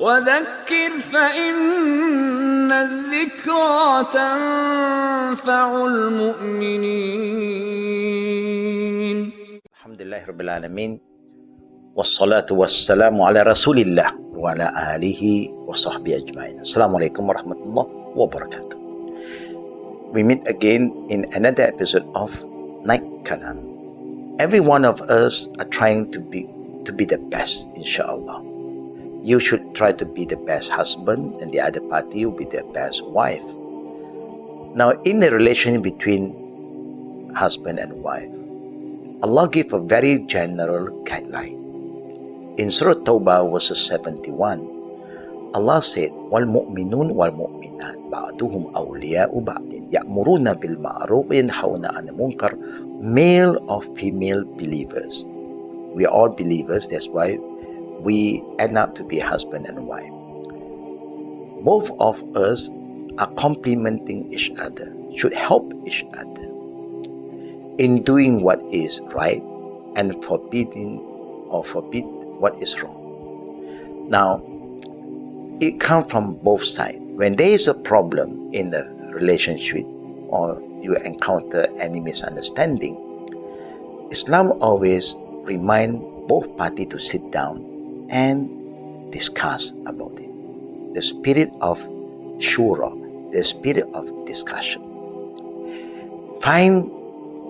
وذكر فإن الذكرى تنفع المؤمنين. الحمد لله رب العالمين والصلاة والسلام على رسول الله وعلى آله وصحبه أجمعين. Assalamualaikum warahmatullahi wabarakatuh. We meet again in another episode of Night Kalam. Every one of us are trying to be the best, inshallah. You should try to be the best husband, and the other party will be the best wife. Now, in the relation between husband and wife, Allah gave a very general guideline. In Surah Tawbah, verse 71, Allah said, وَالْمُؤْمِنُونَ وَالْمُؤْمِنَاتِ بَعْضُهُمْ أَوْلِيَاءُ بَعْضٍ يَأْمُرُونَ بِالْمَعْرُوفِ وَيَنْهَوْنَ عَنِ الْمُنكَرِ. Male or female believers. We are all believers, that's why we end up to be husband and wife. Both of us are complementing each other, should help each other in doing what is right and forbid what is wrong. Now, it comes from both sides. When there is a problem in the relationship or you encounter any misunderstanding, Islam always reminds both parties to sit down and discuss about it. The spirit of shura, the spirit of discussion. Find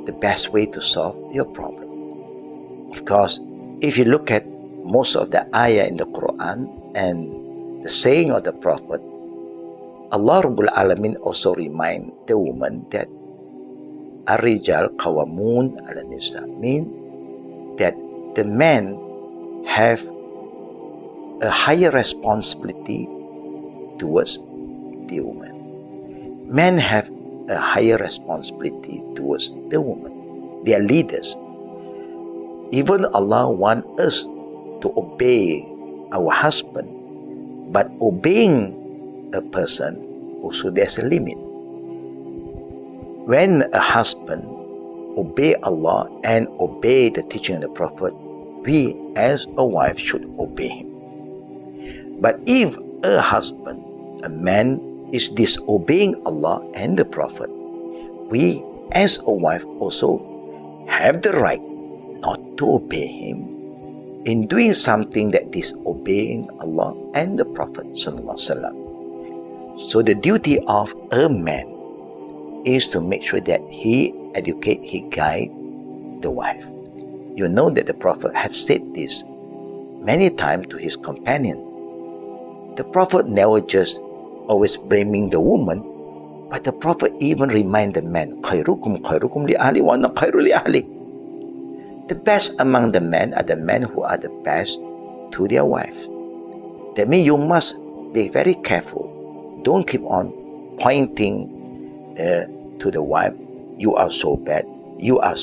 the best way to solve your problem. Of course, if you look at most of the ayah in the Qur'an and the saying of the Prophet, Allah Rabbul Alamin also remind the woman that Ar-Rijal Qawamun ala Nisa, mean that the men have a higher responsibility towards the woman. Men have a higher responsibility towards the woman. They are leaders. Even Allah wants us to obey our husband, but obeying a person also there's a limit. When a husband obey Allah and obey the teaching of the Prophet, we as a wife should obey him. But if a husband, a man, is disobeying Allah and the Prophet, we as a wife also have the right not to obey him in doing something that disobeying Allah and the Prophet sallallahu alaihi wasallam. So the duty of a man is to make sure that he educate, he guide the wife. You know that the Prophet have said this many times to his companion. The Prophet never just always blaming the woman, but the Prophet even remind the man, khairukum khairukum li ahli wa ana khairu li ahli. The best among the men are the men who are the best to their wife. That means you must be very careful. Don't keep on pointing to the wife, you are so bad, you are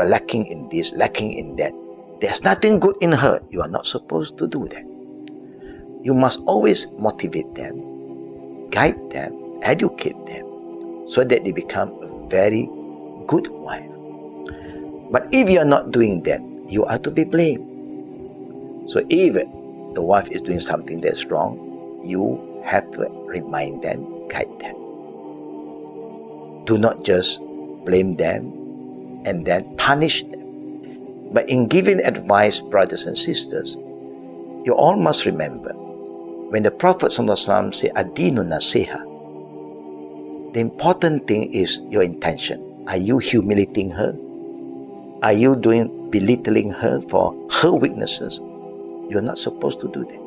lacking in this, lacking in that. There's nothing good in her. You are not supposed to do that. You must always motivate them, guide them, educate them, so that they become a very good wife. But if you are not doing that, you are to be blamed. So if the wife is doing something that's wrong, you have to remind them, guide them. Do not just blame them and then punish them. But in giving advice, brothers and sisters, you all must remember, when the Prophet ﷺ said, Adinu nasiha, the important thing is your intention. Are you humiliating her? Are you belittling her for her weaknesses? You're not supposed to do that.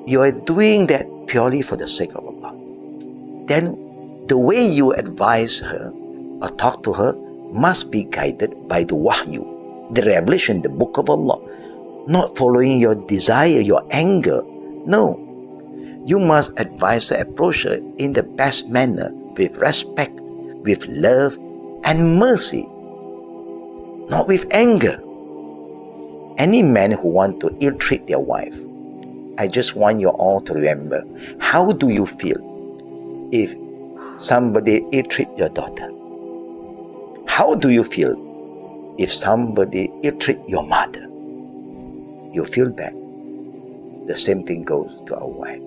You are doing that purely for the sake of Allah. Then the way you advise her or talk to her must be guided by the wahyu, the revelation, the book of Allah, not following your desire, your anger. No. You must advise her, approach her in the best manner, with respect, with love and mercy, not with anger. Any man who wants to ill-treat their wife, I just want you all to remember, how do you feel if somebody ill-treat your daughter? How do you feel if somebody ill-treat your mother? You feel bad. the same thing goes to our wife.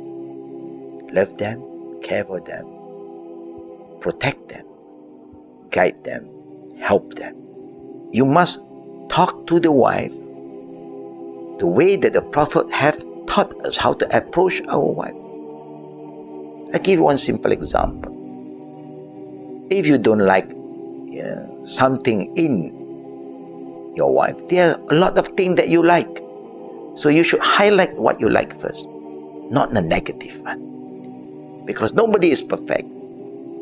Love them, care for them, protect them, guide them, help them. You must talk to the wife the way that the Prophet have taught us how to approach our wife. I give you one simple example. If you don't like something in your wife, there are a lot of things that you like. So you should highlight what you like first, not the negative one. Because nobody is perfect.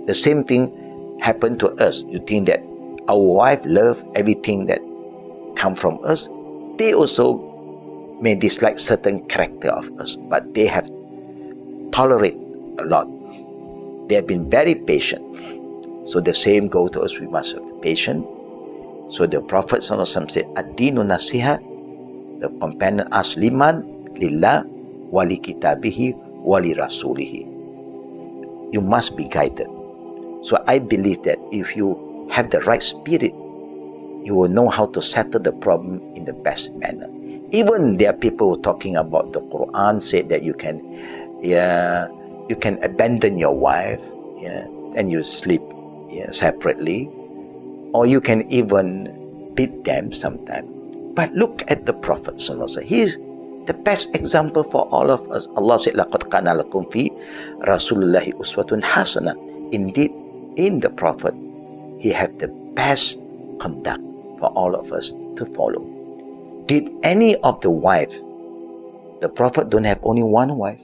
The same thing happened to us. You think that our wife love everything that come from us. They also may dislike certain character of us, but they have tolerated a lot. They have been very patient. So the same goes to us. We must have patience. So the Prophet ﷺ said, Ad-dinu nasiha. The companion asked, Liman, lillah, wali kitabihi, wali rasulihi. You must be guided. So I believe that if you have the right spirit, you will know how to settle the problem in the best manner. Even there are people talking about the Qur'an said that you can abandon your wife, and you sleep separately, or you can even beat them sometimes. But look at the Prophet ﷺ. He is the best example for all of us. Allah said, لَقَدْ كَانَ لَكُمْ فِي رَسُولِ اللَّهِ أُسْوَةٌ حَسَنَةٌ. Indeed, in the Prophet, he have the best conduct for all of us to follow. Did any of the wives, the Prophet don't have only one wife.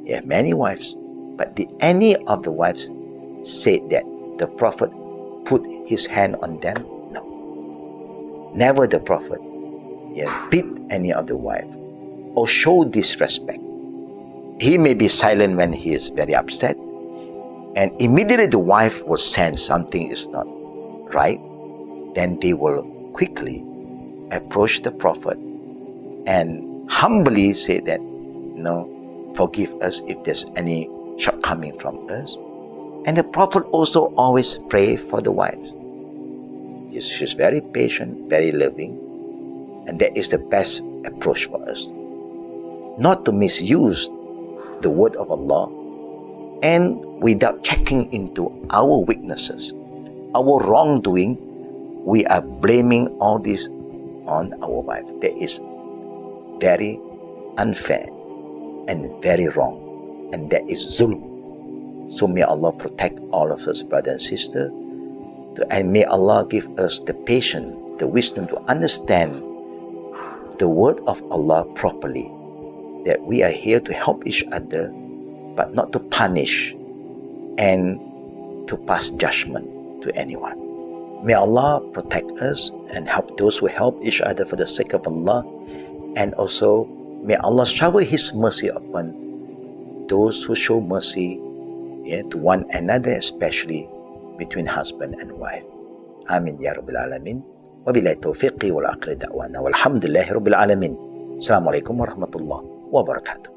He have many wives. But did any of the wives say that the Prophet put his hand on them? No. Never the Prophet beat any of the wife or show disrespect. He may be silent when he is very upset, and immediately the wife will sense something is not right. Then they will quickly approach the Prophet and humbly say that, no, forgive us if there's any shortcoming from us. And the Prophet also always pray for the wives. She's very patient, very loving, and that is the best approach for us. Not to misuse the word of Allah, and without checking into our weaknesses, our wrongdoing, we are blaming all this on our wife. That is very unfair and very wrong, and that is zulm. So may Allah protect all of us, brothers and sisters, and may Allah give us the patience, the wisdom to understand the word of Allah properly, that we are here to help each other, but not to punish and to pass judgment to anyone. May Allah protect us and help those who help each other for the sake of Allah, and also may Allah shower His mercy upon those who show mercy to one another, especially between husband and wife. Amin ya Rabbil Alamin. Wabillahi taufiqi wal aqri da'wana walhamdulillahi Rabbil Alamin. Assalamualaikum warahmatullahi wabarakatuh.